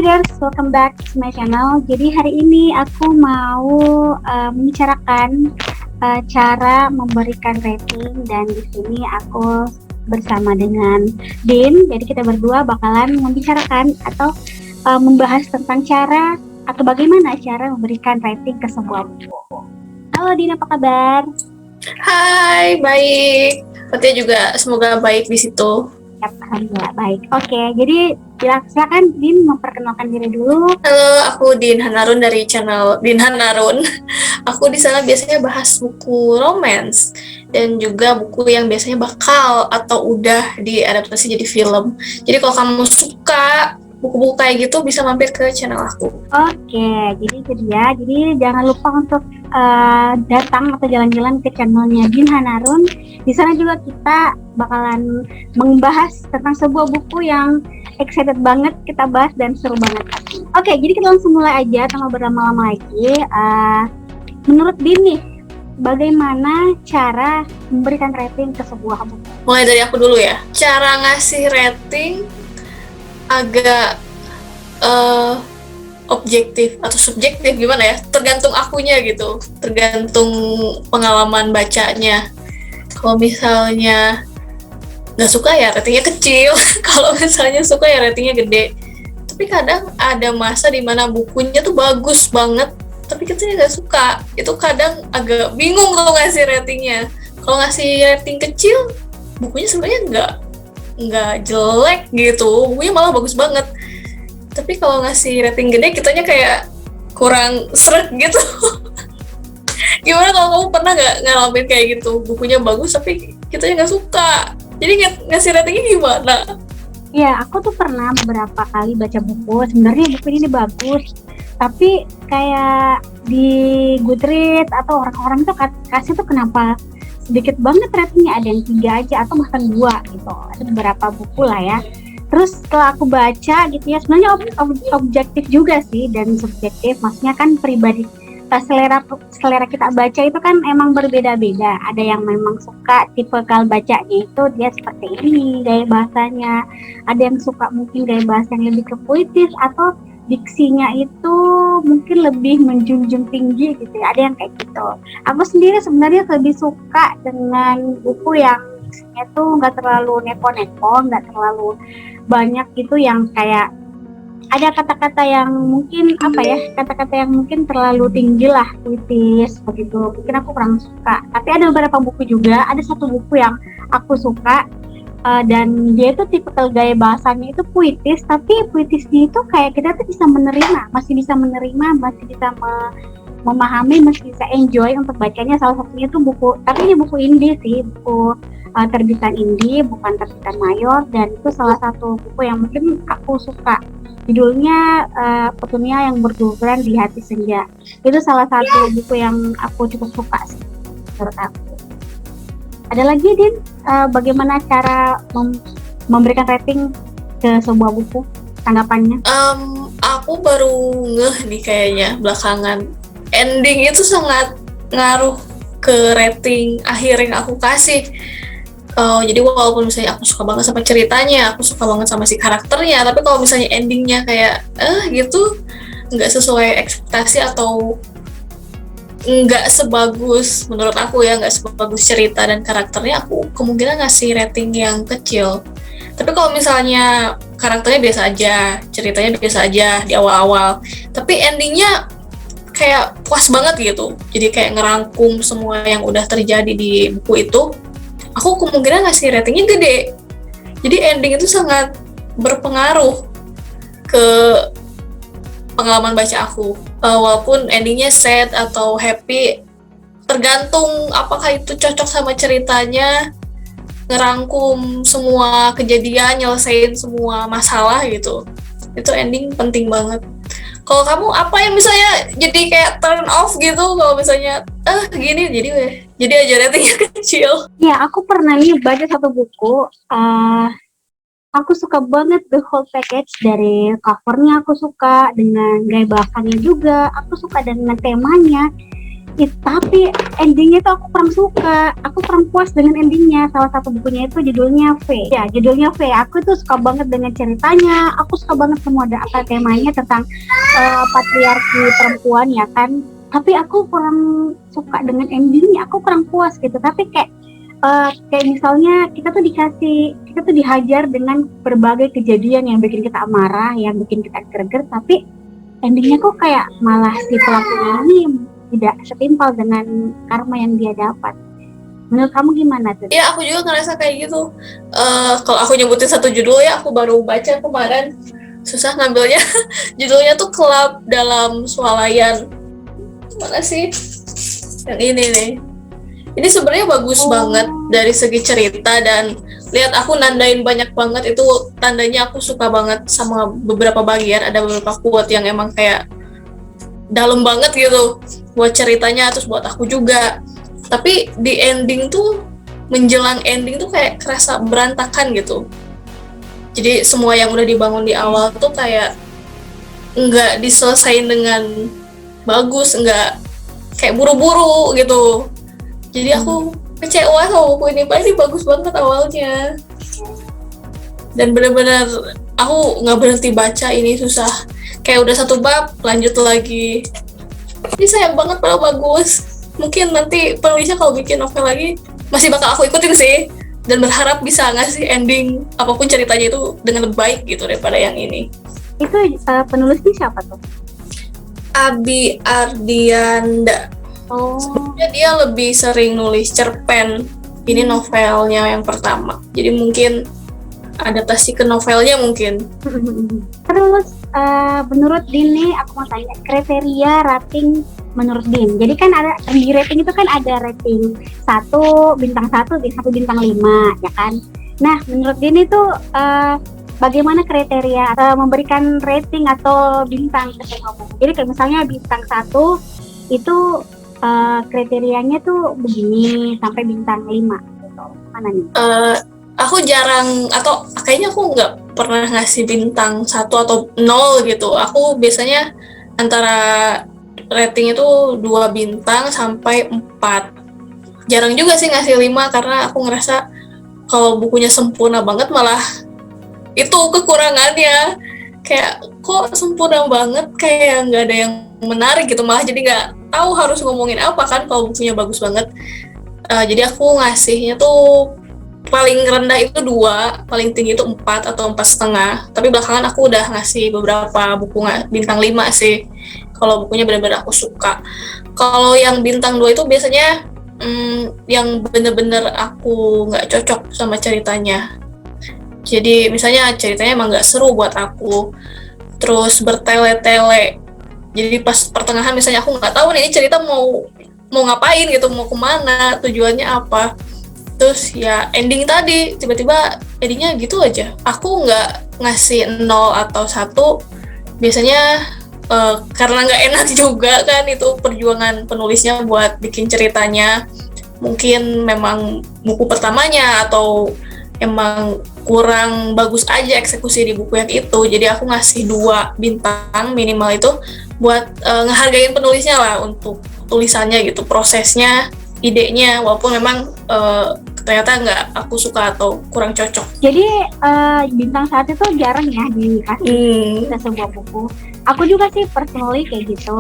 Riders, welcome back to my channel. Jadi hari ini aku mau membicarakan cara memberikan rating, dan di sini aku bersama dengan Din. Jadi kita berdua bakalan membicarakan atau membahas tentang cara atau bagaimana cara memberikan rating ke sebuah buku. Halo Din, apa kabar? Hai, baik. Fatih juga semoga baik di situ. Alhamdulillah baik. Oke, jadi silakan Din memperkenalkan diri dulu. Halo, aku Din Hanarun dari channel Din Hanarun. Aku di sana biasanya bahas buku romance dan juga buku yang biasanya bakal atau udah diadaptasi jadi film. Jadi kalau kamu suka buku-buku kayak gitu bisa mampir ke channel aku. Oke, jadi itu dia. Jadi jangan lupa untuk datang atau jalan-jalan ke channelnya Din Hanarun. Di sana juga kita bakalan membahas tentang sebuah buku yang excited banget kita bahas dan seru banget. Oke, jadi kita langsung mulai aja tanpa berlama-lama lagi. Menurut Din nih, bagaimana cara memberikan rating ke sebuah buku? Mulai dari aku dulu ya. Cara ngasih rating agak objektif atau subjektif, gimana ya, tergantung akunya gitu, tergantung pengalaman bacanya. Kalau misalnya nggak suka ya ratingnya kecil, kalau misalnya suka ya ratingnya gede. Tapi kadang ada masa dimana bukunya tuh bagus banget tapi kita nggak suka, itu kadang agak bingung kalau ngasih ratingnya. Kalau ngasih rating kecil, bukunya sebenarnya nggak jelek gitu, bukunya malah bagus banget. Tapi kalau ngasih rating gede, kitanya kayak kurang seret gitu. Gimana kalau kamu pernah nggak ngalamin kayak gitu, bukunya bagus tapi kitanya nggak suka, jadi ngasih ratingnya gimana? Ya, aku tuh pernah beberapa kali baca buku, sebenarnya buku ini bagus, tapi kayak di Goodreads atau orang-orang tuh kasih tuh kenapa sedikit banget ratingnya, ada yang 3 aja atau bahkan 2 gitu. Ada beberapa buku lah ya. Terus setelah aku baca gitu ya, sebenarnya objektif juga sih dan subjektif, maksudnya kan pribadi. Selera kita baca itu kan emang berbeda-beda. Ada yang memang suka tipe kal bacanya itu dia seperti ini gaya bahasanya, ada yang suka mungkin gaya bahasa yang lebih ke puitis atau diksinya itu mungkin lebih menjunjung tinggi gitu ya, ada yang kayak gitu. Aku sendiri sebenarnya lebih suka dengan buku yang diksinya tuh nggak terlalu neko-neko, nggak terlalu banyak gitu, yang kayak ada kata-kata yang mungkin kata-kata yang mungkin terlalu tinggi lah, puitis begitu, mungkin aku kurang suka. Tapi ada beberapa buku juga, ada satu buku yang aku suka, dan dia itu tipikal gaya bahasanya itu puitis, tapi puitisnya itu kayak kita tuh bisa menerima, masih bisa memahami, masih bisa enjoy untuk bacanya. Salah satunya itu buku, tapi ini buku indie sih, buku terbitan indie, bukan terbitan mayor, dan itu salah satu buku yang mungkin aku suka. Judulnya Petunia yang Berguguran di Hati Senja. Itu salah satu buku yang aku cukup suka sih menurut aku. Ada lagi Din, bagaimana cara memberikan rating ke sebuah buku, tanggapannya? Aku baru ngeh nih kayaknya belakangan, ending itu sangat ngaruh ke rating akhir yang aku kasih. Jadi walaupun misalnya aku suka banget sama ceritanya, aku suka banget sama si karakternya, tapi kalau misalnya endingnya kayak gitu, nggak sesuai ekspektasi atau nggak sebagus menurut aku ya, nggak sebagus cerita dan karakternya, aku kemungkinan ngasih rating yang kecil. Tapi kalau misalnya karakternya biasa aja, ceritanya biasa aja di awal-awal, tapi endingnya kayak puas banget gitu, jadi kayak ngerangkum semua yang udah terjadi di buku itu, aku kemungkinan ngasih ratingnya gede. Jadi ending itu sangat berpengaruh ke pengalaman baca aku. Walaupun endingnya sad atau happy, tergantung apakah itu cocok sama ceritanya, ngerangkum semua kejadian, nyelesain semua masalah gitu. Itu ending penting banget. Kalau kamu apa yang misalnya jadi kayak turn off gitu, kalau misalnya gini jadi aja ratingnya kecil? Ya, aku pernah nih baca satu buku, aku suka banget the whole package, dari covernya aku suka, dengan gaya bahasanya juga aku suka, dengan temanya Tapi endingnya tuh aku kurang suka, aku kurang puas dengan endingnya. Salah satu bukunya itu judulnya V. Ya, judulnya V. Aku tuh suka banget dengan ceritanya. Aku suka banget semua ada apa temanya tentang patriarki perempuan ya kan. Tapi aku kurang suka dengan endingnya. Aku kurang puas gitu. Tapi kayak misalnya kita tuh dihajar dengan berbagai kejadian yang bikin kita marah, yang bikin kita greget, tapi endingnya kok kayak malah si pelakunya ini tidak setimpal dengan karma yang dia dapat. Menurut kamu gimana tuh? Ya aku juga ngerasa kayak gitu. Kalau aku nyebutin satu judul ya, aku baru baca kemarin, susah ngambilnya. Judulnya tuh Kelab dalam Swalayan. Mana sih? Yang ini nih. Ini sebenarnya bagus banget dari segi cerita, dan lihat aku nandain banyak banget, itu tandanya aku suka banget sama beberapa bagian. Ada beberapa quote yang emang kayak dalam banget gitu buat ceritanya, terus buat aku juga. Tapi di ending tuh, menjelang ending tuh kayak kerasa berantakan gitu. Jadi semua yang udah dibangun di awal tuh kayak nggak diselesain dengan bagus, nggak, kayak buru-buru gitu. Jadi aku kecewa sama buku ini, padahal ini bagus banget awalnya. Dan benar-benar aku nggak berhenti baca, ini susah. Kayak udah satu bab, lanjut lagi. Ini sayang banget, padahal bagus. Mungkin nanti penulisnya kalau bikin novel lagi, masih bakal aku ikutin sih. Dan berharap bisa ngasih ending apapun ceritanya itu dengan lebih baik gitu daripada yang ini. Itu penulisnya siapa tuh? Abi Ardianda. Sebenarnya dia lebih sering nulis cerpen. Ini novelnya yang pertama. Jadi mungkin adaptasi ke novelnya mungkin. Terus menurut Din nih, aku mau tanya kriteria rating menurut Din. Jadi kan ada di rating itu kan ada rating 1 bintang 1, 1 bintang 5 ya kan. Nah menurut Din itu bagaimana kriteria memberikan rating atau bintang ke semua buku? Jadi kayak misalnya bintang 1 itu kriterianya tuh begini sampai bintang 5 gitu. Mana nih? Aku jarang, atau kayaknya aku nggak pernah ngasih bintang 1 atau 0 gitu. Aku biasanya antara rating itu 2 bintang sampai 4. Jarang juga sih ngasih 5, karena aku ngerasa kalau bukunya sempurna banget malah itu kekurangannya. Kayak kok sempurna banget, kayak nggak ada yang menarik gitu, malah jadi nggak tahu harus ngomongin apa kan kalau bukunya bagus banget. Jadi aku ngasihnya tuh paling rendah itu 2, paling tinggi itu 4 atau 4,5. Tapi belakangan aku udah ngasih beberapa buku bintang 5 sih, kalau bukunya benar-benar aku suka. Kalau yang bintang 2 itu biasanya yang bener-bener aku nggak cocok sama ceritanya. Jadi misalnya ceritanya emang nggak seru buat aku, terus bertele-tele. Jadi pas pertengahan misalnya aku nggak tahu nih ini cerita mau ngapain gitu, mau kemana, tujuannya apa. Terus ya ending tadi tiba-tiba endingnya gitu aja. Aku nggak ngasih 0 atau 1, biasanya karena nggak enak juga kan, itu perjuangan penulisnya buat bikin ceritanya. Mungkin memang buku pertamanya atau emang kurang bagus aja eksekusi di buku yang itu. Jadi aku ngasih 2 bintang minimal itu buat ngehargain penulisnya lah, untuk tulisannya gitu, prosesnya, idenya, walaupun memang ternyata nggak aku suka atau kurang cocok. Jadi bintang 1 itu jarang ya dikasih ke sebuah buku. Aku juga sih personally kayak gitu.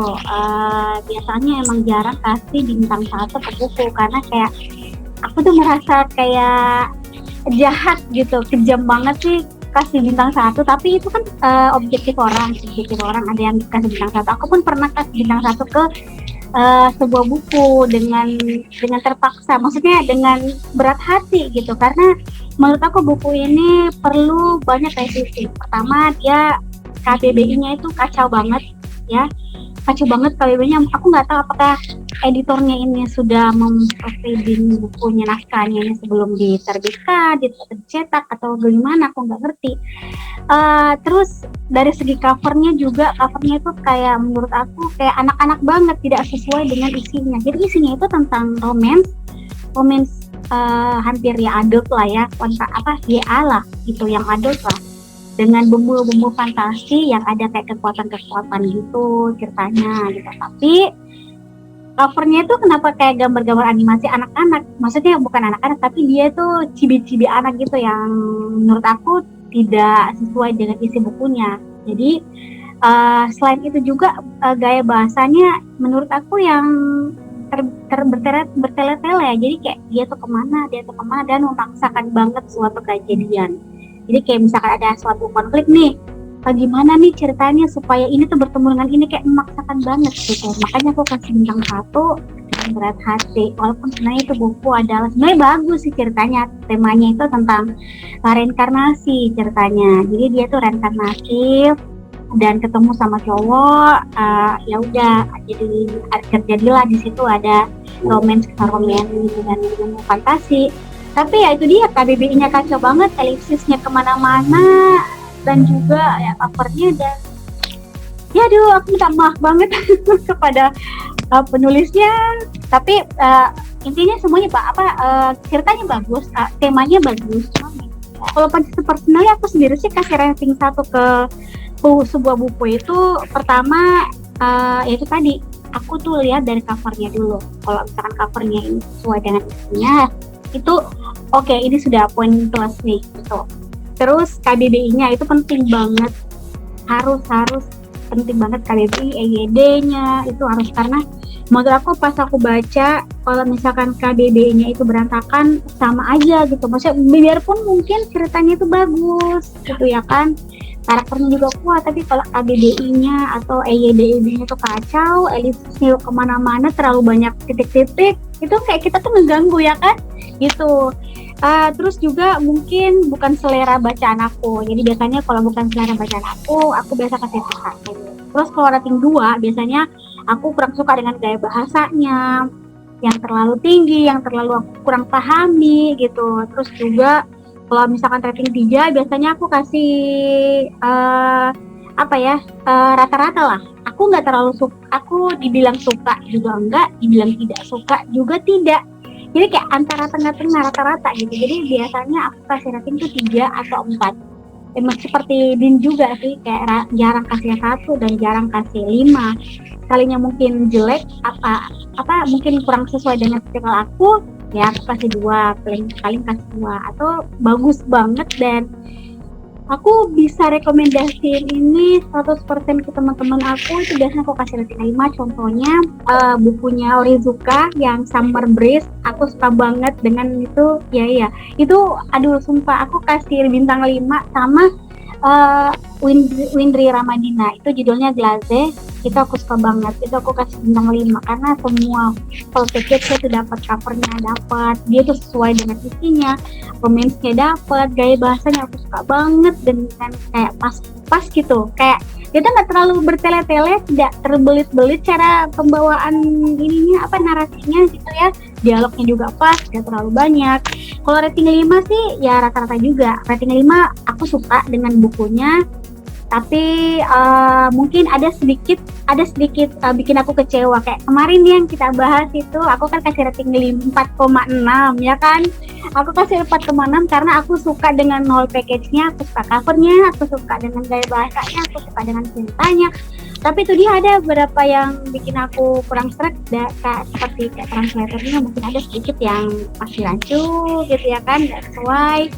Biasanya emang jarang kasih bintang 1 ke buku, karena kayak aku tuh merasa kayak jahat gitu, kejam banget sih kasih bintang 1. Tapi itu kan subjektif orang, ada yang kasih bintang 1. Aku pun pernah kasih bintang 1 ke sebuah buku dengan terpaksa, maksudnya dengan berat hati gitu, karena menurut aku buku ini perlu banyak revisi. Pertama, dia KBBI-nya itu kacau banget ya, KBBI-nya. Aku nggak tahu apakah editornya ini sudah memproofreading bukunya, naskahnya ini sebelum diterbitkan, dicetak atau gimana, aku nggak ngerti. Terus dari segi covernya itu kayak menurut aku kayak anak-anak banget, tidak sesuai dengan isinya. Jadi isinya itu tentang romance hampir ya adult lah ya, YA lah gitu, yang adult lah, dengan bumbu-bumbu fantasi yang ada kayak kekuatan gitu ceritanya gitu. Tapi covernya itu kenapa kayak gambar-gambar animasi anak-anak, maksudnya bukan anak-anak tapi dia tuh cibi-cibi anak gitu yang menurut aku tidak sesuai dengan isi bukunya. Jadi selain itu juga gaya bahasanya menurut aku yang bertele-tele ya. Jadi kayak dia tuh kemana dan memaksakan banget suatu kejadian. Jadi kayak misalkan ada suatu konflik nih, bagaimana nih ceritanya supaya ini tuh bertemu dengan ini, kayak memaksakan banget gitu. Makanya aku kasih bintang 1 dengan berat hati. Walaupun sebenarnya itu buku adalah sebenarnya bagus sih ceritanya, temanya itu tentang reinkarnasi ceritanya. Jadi dia tuh reinkarnasi dan ketemu sama cowok, ya udah jadi terjadilah di situ ada romance gitu dan ilmu fantasi. Tapi ya itu dia, KBBI-nya kacau banget, elipsisnya kemana-mana, dan juga ya covernya dan ya aduh aku minta maaf banget kepada penulisnya. Tapi intinya semuanya ceritanya bagus, temanya bagus. Kalau personalnya aku sendiri sih kasih rating 1 ke sebuah buku itu. Pertama yaitu tadi aku tuh lihat dari covernya dulu. Kalau misalkan covernya ini sesuai dengan isinya, itu oke, ini sudah poin plus nih gitu. Terus KBBI-nya itu penting banget, harus penting banget KBBI, EYD-nya itu harus, karena menurut aku pas aku baca kalau misalkan KBBI-nya itu berantakan sama aja gitu. Maksudnya biarpun mungkin ceritanya itu bagus gitu ya kan, karakternya juga kuat, tapi kalau KBBI-nya atau EYD-nya itu kacau, elipsisnya kemana-mana, terlalu banyak titik-titik, itu kayak kita tuh ngeganggu ya kan gitu. Terus juga mungkin bukan selera bacaan aku. Jadi biasanya kalau bukan selera bacaan aku biasa kasih 1. Terus kalau rating 2, biasanya aku kurang suka dengan gaya bahasanya yang terlalu tinggi, yang terlalu aku kurang pahami gitu. Terus juga kalau misalkan rating 3, biasanya aku kasih rata-rata lah. Aku nggak terlalu suka, aku dibilang suka juga enggak, dibilang tidak suka juga tidak. Jadi kayak antara tengah-tengah, rata-rata gitu. Jadi biasanya aku kasih rating tuh 3 atau 4. Emang seperti Din juga sih, kayak jarang kasih 1 dan jarang kasih 5. Kalinya mungkin jelek, mungkin kurang sesuai dengan tipikal aku, ya aku kasih 2, paling kasih 2. Atau bagus banget dan aku bisa rekomendasiin ini 100% ke teman-teman aku, itu biasanya aku kasih rating 5. Contohnya bukunya Onizuka yang Summer Breeze, aku suka banget dengan itu. Ya itu aduh sumpah aku kasih bintang 5. Sama Windri Ramadina, itu judulnya Glaze, itu aku suka banget, itu aku kasih bintang 5 karena semua full package itu dapat, covernya dapat, dia tuh sesuai dengan isinya, romance-nya dapat, gaya bahasanya aku suka banget, dan kayak pas gitu, kayak dia tuh nggak terlalu bertele-tele, tidak terbelit-belit cara pembawaan ininya, narasinya gitu ya, dialognya juga pas, gak terlalu banyak. Kalau rating 5 sih ya rata-rata juga, rating 5 aku suka dengan bukunya, tapi mungkin ada sedikit bikin aku kecewa, kayak kemarin yang kita bahas itu aku kan kasih rating 4,6 ya kan, aku kasih 4,6 karena aku suka dengan whole package-nya, aku suka covernya, aku suka dengan gaya bahasanya, aku suka dengan ceritanya. Tapi itu dia ada beberapa yang bikin aku kurang sreg, seperti kayak translatornya mungkin ada sedikit yang masih rancu gitu ya kan, nggak sesuai,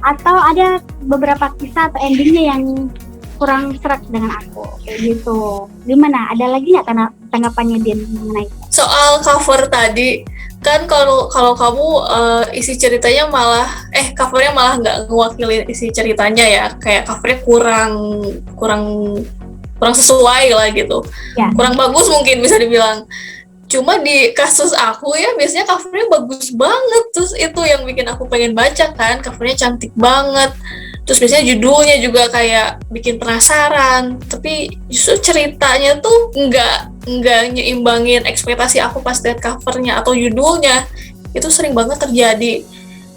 atau ada beberapa kisah atau endingnya yang kurang serak dengan aku kayak gitu. Gimana? Ada lagi nggak tanggapannya Din mengenai soal cover tadi? Kan kalau kamu isi ceritanya malah covernya malah nggak ngewakilin isi ceritanya ya, kayak covernya kurang sesuai lah gitu ya. Kurang bagus mungkin bisa dibilang. Cuma di kasus aku ya biasanya covernya bagus banget, terus itu yang bikin aku pengen baca kan, covernya cantik banget. Terus biasanya judulnya juga kayak bikin penasaran, tapi justru ceritanya tuh nggak nyeimbangin ekspektasi aku pas lihat covernya atau judulnya. Itu sering banget terjadi,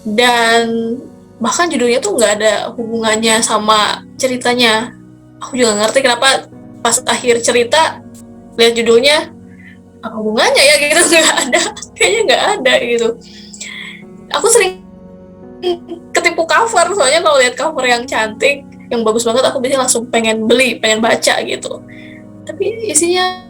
dan bahkan judulnya tuh nggak ada hubungannya sama ceritanya. Aku juga ngerti kenapa pas akhir cerita lihat judulnya, apa hubungannya ya gitu, kayaknya nggak ada gitu. Aku sering ketipu cover, soalnya kalau lihat cover yang cantik, yang bagus banget, aku biasanya langsung pengen beli, pengen baca gitu. Tapi isinya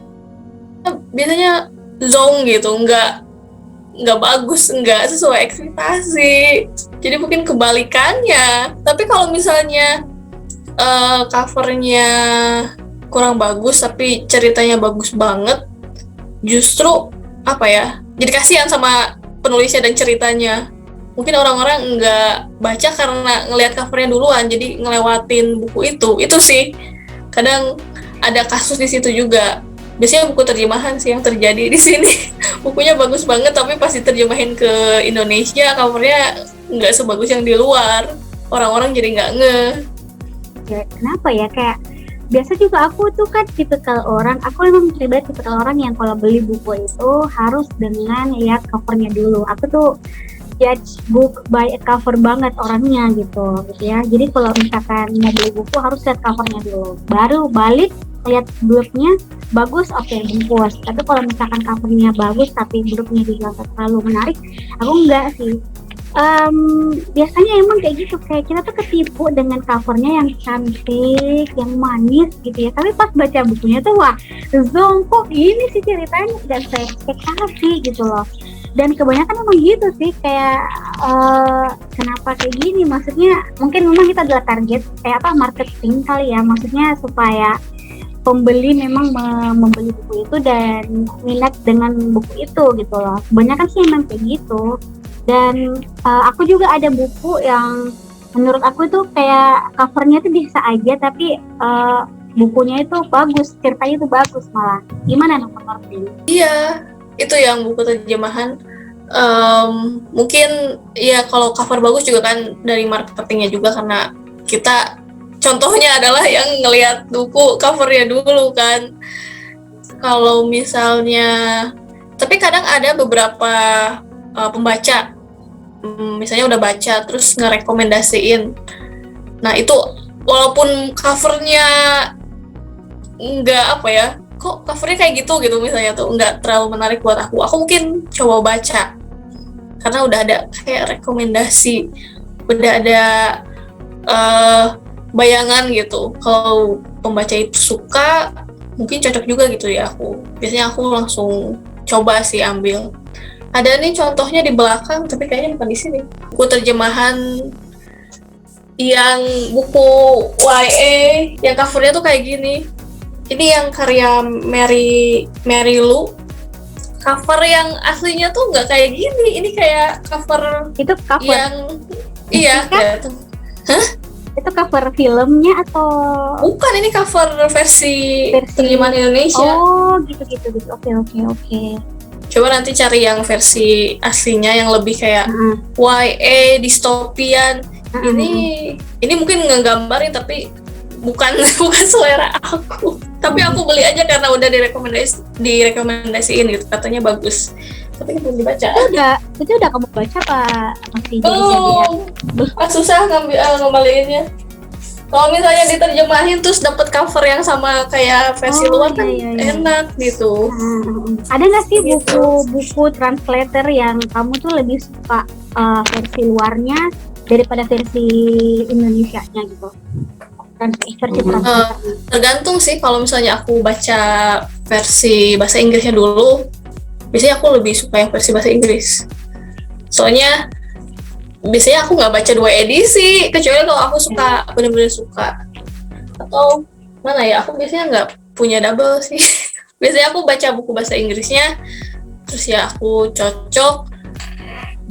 biasanya zonk gitu, nggak bagus, nggak sesuai ekspektasi. Jadi mungkin kebalikannya. Tapi kalau misalnya covernya kurang bagus tapi ceritanya bagus banget, justru apa ya, jadi kasihan sama penulisnya dan ceritanya. Mungkin orang-orang nggak baca karena ngelihat covernya duluan, jadi ngelewatin buku itu sih. Kadang ada kasus di situ juga. Biasanya buku terjemahan sih yang terjadi di sini. Bukunya bagus banget tapi pas diterjemahin ke Indonesia covernya nggak sebagus yang di luar. Orang-orang jadi nggak ngeh. Ya, kenapa ya, kayak biasa juga aku tuh kan tipikal orang, aku emang pribadi tipikal orang yang kalau beli buku itu harus dengan lihat covernya dulu. Aku tuh judge book by cover banget orangnya gitu ya. Jadi kalau misalkan mau beli buku harus lihat covernya dulu, baru balik lihat blurnya bagus, oke, bungkus. Tapi kalau misalkan covernya bagus tapi blurnya juga terlalu menarik, aku enggak sih. Biasanya emang kayak gitu, kayak kita tuh ketipu dengan covernya yang cantik, yang manis gitu ya, tapi pas baca bukunya tuh wah, zonk, kok ini sih ceritanya tidak saya ekspektasi gitu loh. Dan kebanyakan emang gitu sih, kayak kenapa kayak gini, maksudnya mungkin memang kita adalah target kayak apa, marketing kali ya, maksudnya supaya pembeli memang membeli buku itu dan minat dengan buku itu gitu loh. Kebanyakan sih emang kayak gitu. Dan aku juga ada buku yang menurut aku itu kayak covernya tuh bisa aja, tapi bukunya itu bagus, ceritanya itu bagus malah. Gimana menurut ini? Iya, itu yang buku terjemahan. Mungkin ya kalau cover bagus juga kan dari marketingnya juga, karena kita contohnya adalah yang ngelihat buku covernya dulu kan. Kalau misalnya, tapi kadang ada beberapa pembaca, misalnya udah baca terus ngerekomendasiin. Nah itu walaupun covernya nggak apa ya, kok covernya kayak gitu misalnya tuh nggak terlalu menarik buat aku mungkin coba baca karena udah ada kayak rekomendasi, udah ada bayangan gitu. Kalau pembaca itu suka, mungkin cocok juga gitu ya aku. Biasanya aku langsung coba sih ambil. Ada nih contohnya di belakang, tapi kayaknya bukan di sini. Buku terjemahan yang buku YA yang covernya tuh kayak gini. Ini yang karya Mary Lou. Cover yang aslinya tuh nggak kayak gini. Ini kayak cover itu cover yang iya kan? Itu cover filmnya atau bukan? Ini cover versi terjemahan Indonesia. Oh gitu. Oke. Coba nanti cari yang versi aslinya yang lebih kayak YA dystopian. Ini mungkin ngegambarin tapi bukan selera aku. Tapi aku beli aja karena udah direkomendasiin gitu, katanya bagus. Tapi belum dibaca. Itu udah kamu baca Pak? Masih susah ngembaliinnya. Kalau misalnya diterjemahin terus dapat cover yang sama kayak versi luar kan enak gitu. Ada nggak sih buku translator yang kamu tuh lebih suka versi luarnya daripada versi Indonesianya gitu? Tergantung sih. Kalau misalnya aku baca versi bahasa Inggrisnya dulu, biasanya aku lebih suka yang versi bahasa Inggris. Soalnya biasanya aku nggak baca 2 edisi, kecuali kalau aku suka, benar-benar suka. Atau mana ya, aku biasanya nggak punya double sih. Biasanya aku baca buku bahasa Inggrisnya, terus ya aku cocok,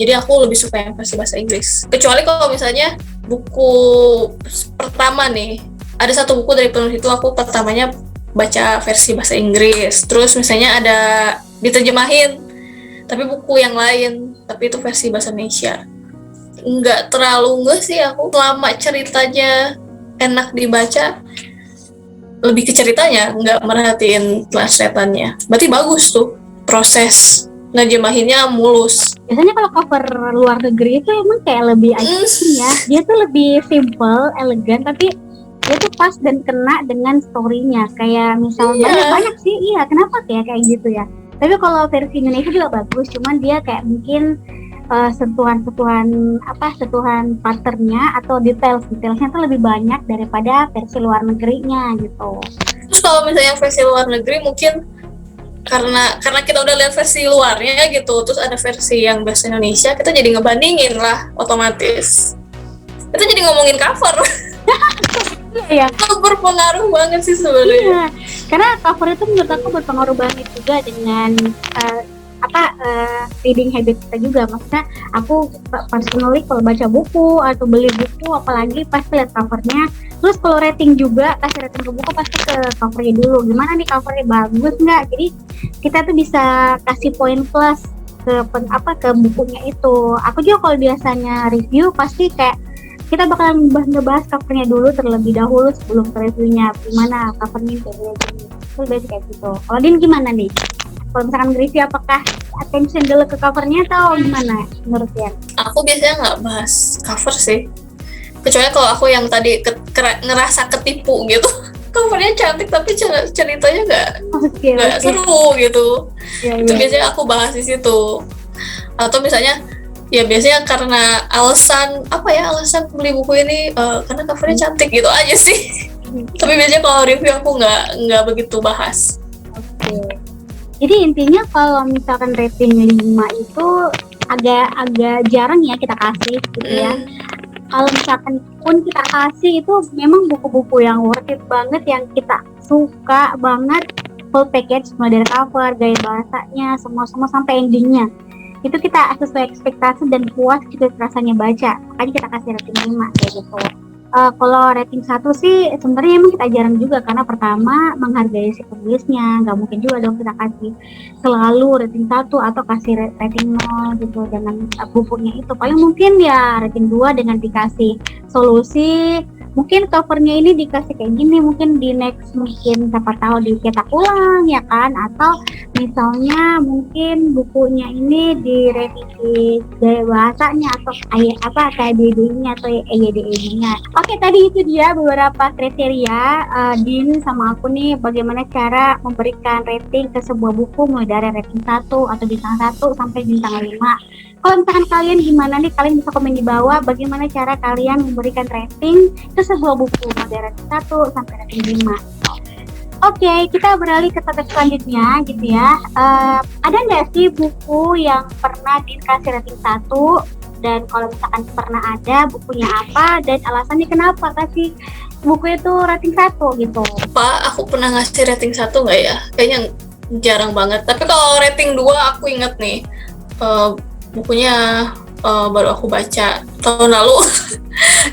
jadi aku lebih suka yang versi bahasa Inggris. Kecuali kalau misalnya buku pertama nih, ada satu buku dari penulis itu aku pertamanya baca versi bahasa Inggris, terus misalnya ada diterjemahin tapi buku yang lain, tapi itu versi bahasa Indonesia. Nggak terlalu nggak sih aku, selama ceritanya enak dibaca, lebih ke ceritanya, nggak merhatiin translatannya. Berarti bagus tuh, proses ngejemahinnya mulus. Biasanya kalau cover luar negeri itu emang kayak lebih ya, dia tuh lebih simple, elegan, tapi dia tuh pas dan kena dengan story-nya. Kayak misalnya banyak sih, kenapa kayak gitu ya. Tapi kalau versi Indonesia juga bagus, cuman dia kayak mungkin sentuhan patternnya atau detailsnya tuh lebih banyak daripada versi luar negerinya gitu. Terus kalau misalnya versi luar negeri mungkin karena kita udah lihat versi luarnya gitu, terus ada versi yang bahasa Indonesia, kita jadi ngebandingin lah otomatis. Kita jadi ngomongin cover. Iya. Itu berpengaruh banget sih sebenarnya. Iya, karena cover itu menurut aku berpengaruh banget juga dengan reading habit kita juga. Maksudnya aku personally kalau baca buku atau beli buku, apalagi pasti lihat covernya. Terus kalau rating juga, kasih rating ke buku pasti ke covernya dulu. Gimana nih covernya, bagus nggak? Jadi kita tuh bisa kasih poin plus ke bukunya itu. Aku juga kalau biasanya review pasti kayak kita bakalan ngebahas covernya dulu terlebih dahulu sebelum ke reviewnya, gimana covernya kayak gini. Itu biasa kayak gitu. Kalau Din gimana nih? Kalau misalkan review, apakah attention dulu ke covernya atau gimana menurut Yan? Aku biasanya nggak bahas cover sih, kecuali kalau aku yang tadi ngerasa ketipu gitu. Covernya cantik tapi ceritanya nggak seru gitu. Itu biasanya aku bahas di situ. Atau misalnya ya biasanya karena alasan beli buku ini karena covernya cantik gitu aja sih. Tapi biasanya kalau review aku nggak begitu bahas. Oke. Jadi intinya kalau misalkan rating 5 itu agak jarang ya kita kasih gitu ya. Kalau misalkan pun kita kasih itu memang buku-buku yang worth it banget, yang kita suka banget, full package, mulai dari cover, gaya bahasanya, semua sampai endingnya. Itu kita sesuai ekspektasi dan puas gitu rasanya baca, makanya kita kasih rating 5 kayak gitu. Kalau rating 1 sih sebenarnya emang kita jarang juga, karena pertama menghargai si penulisnya, nggak mungkin juga dong kita kasih selalu rating 1 atau kasih rating 0 gitu dengan bukunya itu. Paling mungkin ya rating 2 dengan dikasih solusi, mungkin covernya ini dikasih kayak gini, mungkin di next mungkin siapa tahu dicetak ulang ya kan, atau misalnya mungkin bukunya ini direvisi gaya bahasanya atau KBBI-nya atau EYD-nya. Oke, tadi itu dia beberapa kriteria Din sama aku nih bagaimana cara memberikan rating ke sebuah buku, mulai dari rating 1 atau bintang 1 sampai bintang 5. Kalau misalkan kalian gimana nih, kalian bisa komen di bawah bagaimana cara kalian memberikan rating ke sebuah buku mulai dari rating 1 sampai rating 5. Oke, kita beralih ke topik selanjutnya gitu ya. Ada nggak sih buku yang pernah dikasih rating 1? Dan kalau misalkan pernah ada, bukunya apa dan alasannya kenapa kasih buku itu rating 1 gitu? Pak, aku pernah ngasih rating 1 nggak ya? Kayaknya jarang banget. Tapi kalau rating 2 aku inget nih, bukunya baru aku baca tahun lalu.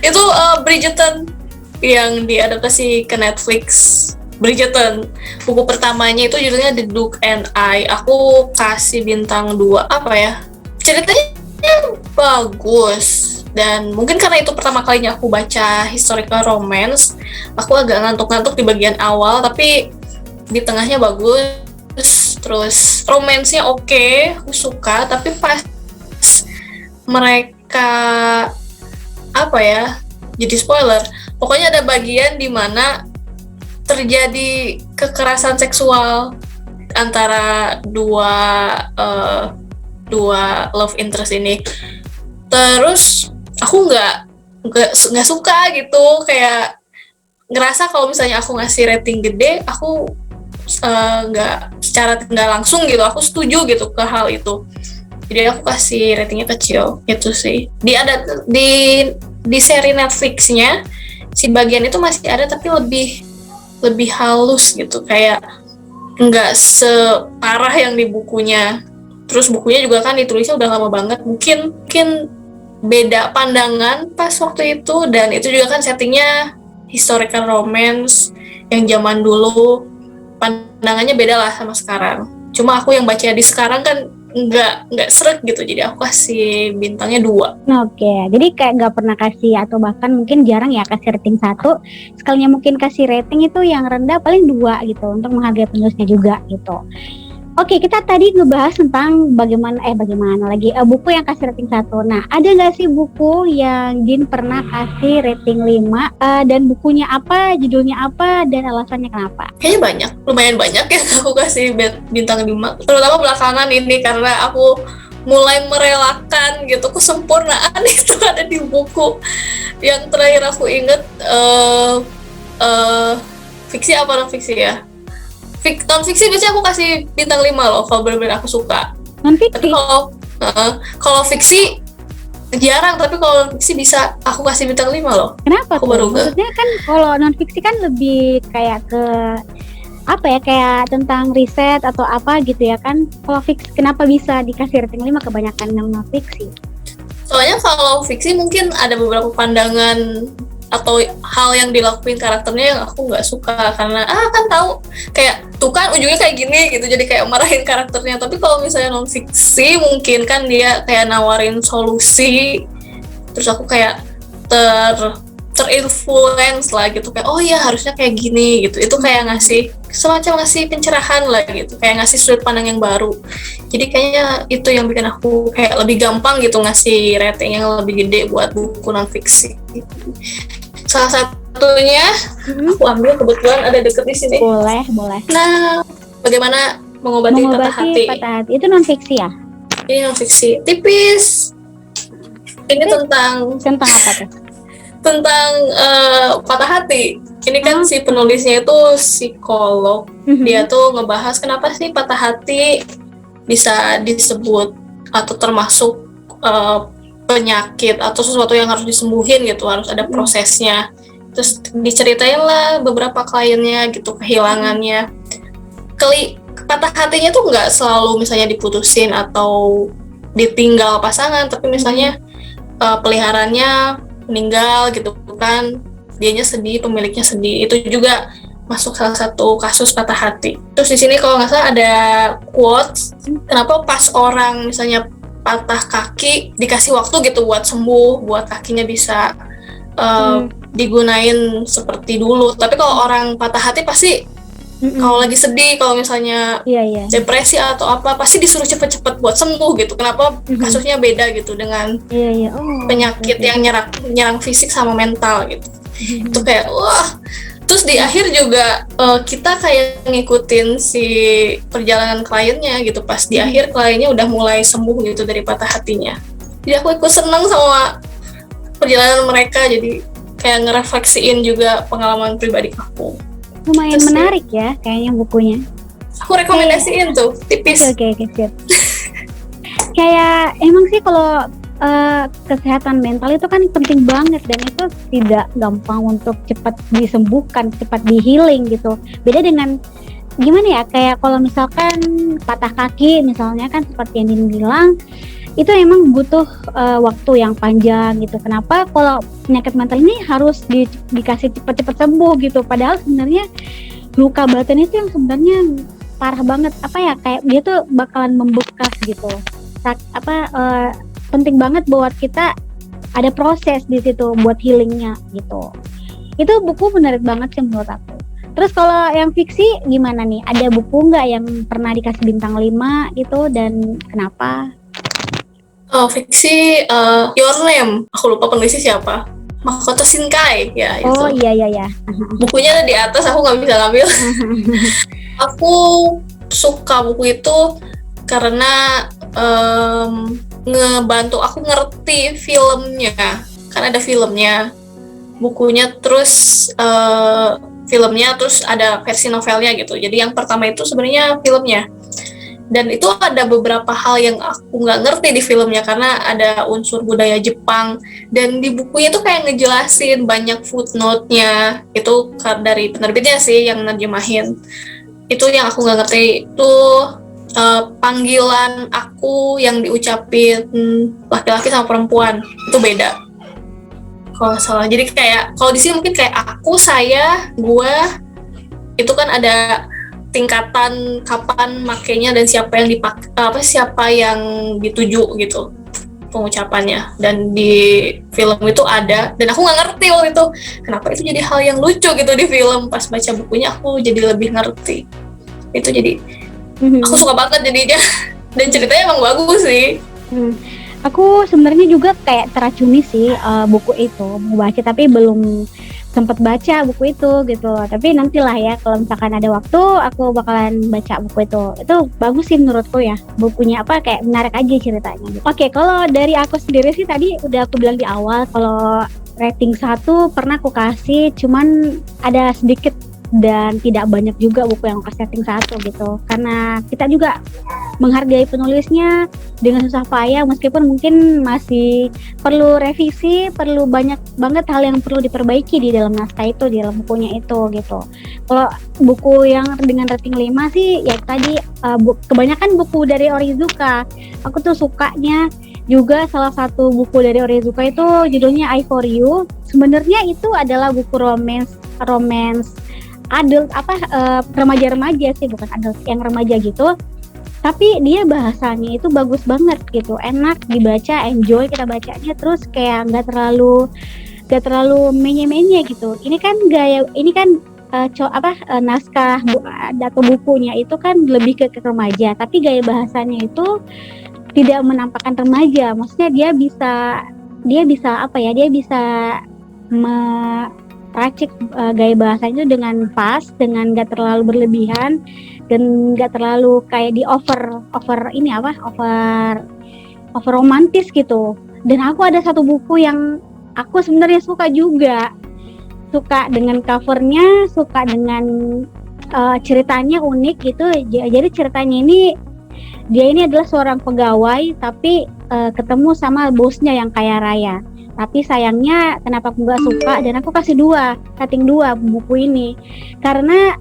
Itu Bridgerton yang diadaptasi ke Netflix. Bridgerton, buku pertamanya itu judulnya The Duke and I. Aku kasih bintang 2. Apa ya, ceritanya bagus, dan mungkin karena itu pertama kalinya aku baca historical romance, aku agak ngantuk-ngantuk di bagian awal, tapi di tengahnya bagus, terus romansnya oke, aku suka. Tapi pas mereka jadi spoiler, pokoknya ada bagian di mana terjadi kekerasan seksual antara dua love interest ini. Terus aku nggak suka gitu, kayak ngerasa kalau misalnya aku ngasih rating gede, aku nggak langsung gitu aku setuju gitu ke hal itu. Jadi aku kasih ratingnya kecil gitu sih. Di seri Netflix-nya si bagian itu masih ada, tapi lebih halus gitu, kayak nggak separah yang di bukunya. Terus bukunya juga kan ditulisnya udah lama banget, mungkin beda pandangan pas waktu itu, dan itu juga kan settingnya historical romance yang zaman dulu, pandangannya beda lah sama sekarang. Cuma aku yang baca di sekarang kan nggak sreg gitu, jadi aku kasih bintangnya 2. Oke, jadi kayak nggak pernah kasih atau bahkan mungkin jarang ya kasih rating 1. Sekalinya mungkin kasih rating itu yang rendah paling 2 gitu, untuk menghargai penulisnya juga gitu. Oke, kita tadi ngebahas tentang bagaimana lagi buku yang kasih rating 1. Nah, ada nggak sih buku yang Din pernah kasih rating 5 dan bukunya apa, judulnya apa, dan alasannya kenapa? Kayaknya lumayan banyak ya aku kasih bintang 5, terutama belakangan ini karena aku mulai merelakan gitu kesempurnaan itu ada di buku. Yang terakhir aku inget fiksi ya? Non fiksi biasanya aku kasih bintang 5 loh kalau benar-benar aku suka. Non Tapi fiksi. kalau fiksi jarang, tapi kalau fiksi bisa aku kasih bintang 5 loh. Kenapa Aku tuh? baru Maksudnya kan kalau non fiksi kan lebih kayak ke apa ya, kayak tentang riset atau apa gitu ya kan. Kalau fiksi kenapa bisa dikasih rating 5 kebanyakan yang non fiksi? Soalnya kalau fiksi mungkin ada beberapa pandangan atau hal yang dilakuin karakternya yang aku nggak suka, karena kan tahu kayak tuh kan ujungnya kayak gini gitu, jadi kayak marahin karakternya. Tapi kalau misalnya non fiksi mungkin kan dia kayak nawarin solusi, terus aku kayak terinfluence lah gitu, kayak oh iya harusnya kayak gini gitu. Itu kayak semacam ngasih pencerahan lah gitu, kayak ngasih sudut pandang yang baru. Jadi kayaknya itu yang bikin aku kayak lebih gampang gitu ngasih rating yang lebih gede buat buku non fiksi. Salah satunya aku ambil, kebetulan ada deket di sini. Boleh. Nah, bagaimana mengobati patah hati? Patah hati itu non fiksi ya? Ini non fiksi, tipis. Ini tentang apa tuh? Tentang patah hati. Ini kan si penulisnya itu psikolog. Dia tuh ngebahas kenapa sih patah hati bisa disebut atau termasuk penyakit atau sesuatu yang harus disembuhin gitu, harus ada prosesnya. Terus diceritain lah beberapa kliennya gitu kehilangannya. Patah hatinya tuh nggak selalu misalnya diputusin atau ditinggal pasangan, tapi misalnya peliharaannya meninggal gitu kan, dianya sedih, pemiliknya sedih. Itu juga masuk salah satu kasus patah hati. Terus di sini kalau nggak salah ada quotes, kenapa pas orang misalnya patah kaki dikasih waktu gitu buat sembuh, buat kakinya bisa digunain seperti dulu. Tapi kalau orang patah hati pasti kalau lagi sedih, kalau misalnya depresi atau apa, pasti disuruh cepet-cepet buat sembuh gitu. Kenapa kasusnya beda gitu dengan penyakit yang nyerang fisik sama mental gitu. Itu kayak wah. Terus di akhir juga kita kayak ngikutin si perjalanan kliennya gitu. Pas di akhir kliennya udah mulai sembuh gitu dari patah hatinya. Jadi aku ikut seneng sama perjalanan mereka, jadi kayak ngerefleksiin juga pengalaman pribadi aku. Lumayan terus menarik ya kayaknya bukunya. Aku rekomendasiin tuh, tipis. Oke, siap. Kayak emang sih kalau kesehatan mental itu kan penting banget, dan itu tidak gampang untuk cepat disembuhkan, cepat di healing gitu. Beda dengan gimana ya, kayak kalau misalkan patah kaki misalnya kan seperti yang Din bilang, itu emang butuh waktu yang panjang gitu. Kenapa kalau penyakit mental ini harus dikasih cepat-cepat sembuh gitu, padahal sebenarnya luka batin itu yang sebenarnya parah banget, apa ya, kayak dia tuh bakalan membekas gitu. Penting banget buat kita ada proses di situ buat healingnya gitu. Itu buku menarik banget sih menurut aku. Terus kalau yang fiksi gimana nih? Ada buku nggak yang pernah dikasih bintang 5 gitu, dan kenapa? Fiksi Your Name, aku lupa penulisnya siapa. Makoto Shinkai ya itu. Oh iya. Bukunya ada di atas, aku nggak bisa ngambil. Aku suka buku itu karena ngebantu aku ngerti filmnya, kan ada filmnya, bukunya, terus filmnya, terus ada versi novelnya gitu. Jadi yang pertama itu sebenarnya filmnya, dan itu ada beberapa hal yang aku nggak ngerti di filmnya karena ada unsur budaya Jepang, dan di bukunya tuh kayak ngejelasin banyak footnote-nya, itu dari penerbitnya sih yang nerjemahin. Itu yang aku nggak ngerti itu panggilan aku yang diucapin laki-laki sama perempuan itu beda kalau salah. Jadi kayak kalau di sini mungkin kayak aku, saya, gua, itu kan ada tingkatan kapan makainya dan siapa yang siapa yang dituju gitu pengucapannya. Dan di film itu ada, dan aku nggak ngerti waktu itu kenapa itu jadi hal yang lucu gitu di film. Pas baca bukunya aku jadi lebih ngerti. Itu jadi aku suka banget jadinya, dan ceritanya emang bagus sih. Aku sebenarnya juga kayak teracuni sih buku itu, mau baca tapi belum sempat baca buku itu gitu. Tapi nantilah ya, kalau misalkan ada waktu aku bakalan baca buku itu. Itu bagus sih menurutku ya bukunya, kayak menarik aja ceritanya gitu. Oke, kalau dari aku sendiri sih tadi udah aku bilang di awal kalau rating 1 pernah aku kasih, cuman ada sedikit dan tidak banyak juga buku yang kasih rating 1 gitu. Karena kita juga menghargai penulisnya dengan susah payah, meskipun mungkin masih perlu revisi, perlu banyak banget hal yang perlu diperbaiki di dalam naskah itu, di dalam bukunya itu gitu. Kalau buku yang dengan rating 5 sih ya tadi kebanyakan buku dari Onizuka. Aku tuh sukanya juga salah satu buku dari Onizuka itu judulnya I For You. Sebenarnya itu adalah buku romance adult, remaja-remaja sih, bukan adult, yang remaja gitu. Tapi dia bahasanya itu bagus banget gitu, enak dibaca, enjoy kita bacanya, terus kayak nggak terlalu menye-menye gitu. Ini kan naskah atau bukunya itu kan lebih ke remaja, tapi gaya bahasanya itu tidak menampakkan remaja. Maksudnya dia bisa meracik gaya bahasanya itu dengan pas, dengan gak terlalu berlebihan dan gak terlalu kayak over romantis gitu. Dan aku ada satu buku yang aku sebenarnya suka juga, suka dengan covernya, suka dengan ceritanya unik gitu. Jadi ceritanya dia ini adalah seorang pegawai tapi ketemu sama bosnya yang kaya raya. Tapi sayangnya kenapa aku gak suka dan aku kasih rating 2 buku ini, karena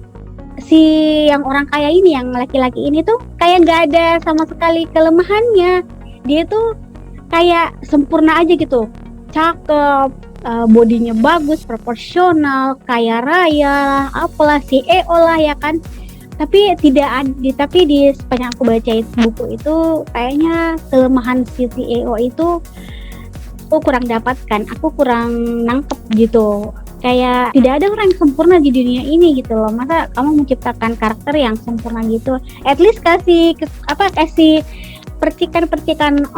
si yang orang kaya ini, yang laki-laki ini tuh kayak gak ada sama sekali kelemahannya. Dia tuh kayak sempurna aja gitu, cakep, bodinya bagus, proporsional, kaya raya, apalah, CEO lah ya kan. Tapi di sepanjang aku baca buku itu kayaknya kelemahan si CEO itu aku kurang dapatkan, aku kurang nangkep gitu. Kayak tidak ada orang yang sempurna di dunia ini gitu loh. Masa kamu menciptakan karakter yang sempurna gitu? At least kasih percikan-percikan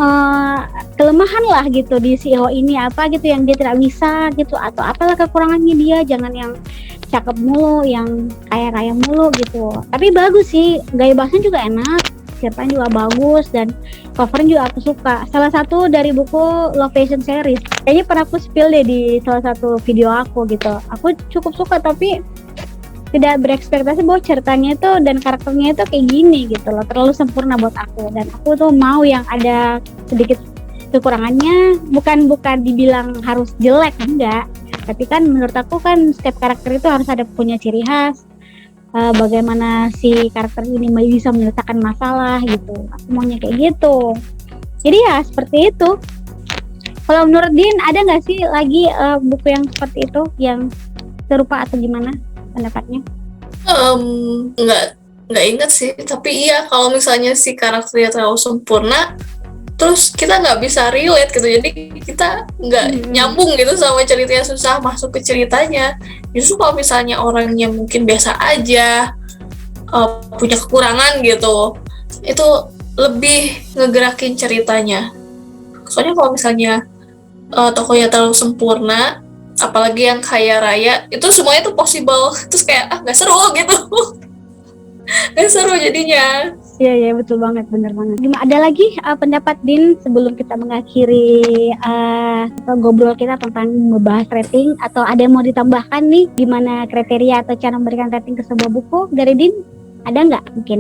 kelemahan lah gitu di CEO ini, apa gitu yang dia tidak bisa gitu, atau apalah kekurangannya dia. Jangan yang cakep mulu, yang kaya raya mulu gitu. Tapi bagus sih, gaya bahasanya juga enak, ceritanya juga bagus, dan covernya juga aku suka. Salah satu dari buku Love Passion series, kayaknya pernah aku spill deh di salah satu video aku gitu. Aku cukup suka, tapi tidak berekspektasi bahwa ceritanya itu dan karakternya itu kayak gini gitu loh, terlalu sempurna buat aku. Dan aku tuh mau yang ada sedikit kekurangannya, bukan dibilang harus jelek, enggak, tapi kan menurut aku kan setiap karakter itu harus ada punya ciri khas, bagaimana si karakter ini bisa menyelesaikan masalah gitu. Aku maunya kayak gitu. Jadi ya seperti itu. Kalau menurut Din, ada nggak sih lagi buku yang seperti itu, yang serupa atau gimana pendapatnya? Nggak inget sih, tapi iya kalau misalnya si karakternya terlalu sempurna, terus kita nggak bisa relate gitu, jadi kita nggak nyambung gitu sama ceritanya, susah masuk ke ceritanya. Justru kalau misalnya orangnya mungkin biasa aja, punya kekurangan gitu, itu lebih ngegerakin ceritanya. Soalnya kalau misalnya tokohnya terlalu sempurna, apalagi yang kaya raya, itu semuanya tuh possible, terus kayak nggak seru gitu. Nggak seru jadinya. Iya, betul banget, bener banget. Gimana, ada lagi pendapat Din sebelum kita mengakhiri ngobrol kita tentang membahas rating, atau ada yang mau ditambahkan nih, gimana kriteria atau cara memberikan rating ke sebuah buku dari Din? Ada nggak mungkin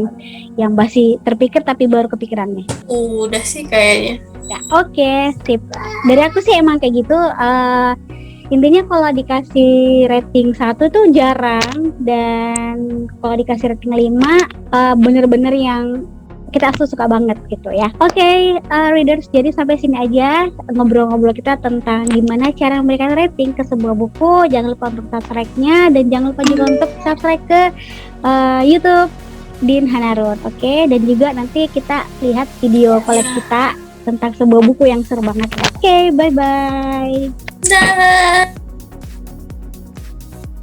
yang masih terpikir tapi baru kepikirannya? Udah sih kayaknya. Ya, oke, sip. Dari aku sih emang kayak gitu. Intinya kalau dikasih rating 1 tuh jarang, dan kalau dikasih rating 5 bener-bener yang kita suka banget gitu ya. Oke, readers, jadi sampai sini aja ngobrol-ngobrol kita tentang gimana cara memberikan rating ke sebuah buku. Jangan lupa untuk subscribe-nya, dan jangan lupa juga untuk subscribe ke YouTube Din Hanarun. Oke, dan juga nanti kita lihat video collab kita tentang sebuah buku yang seru banget. Oke, bye-bye.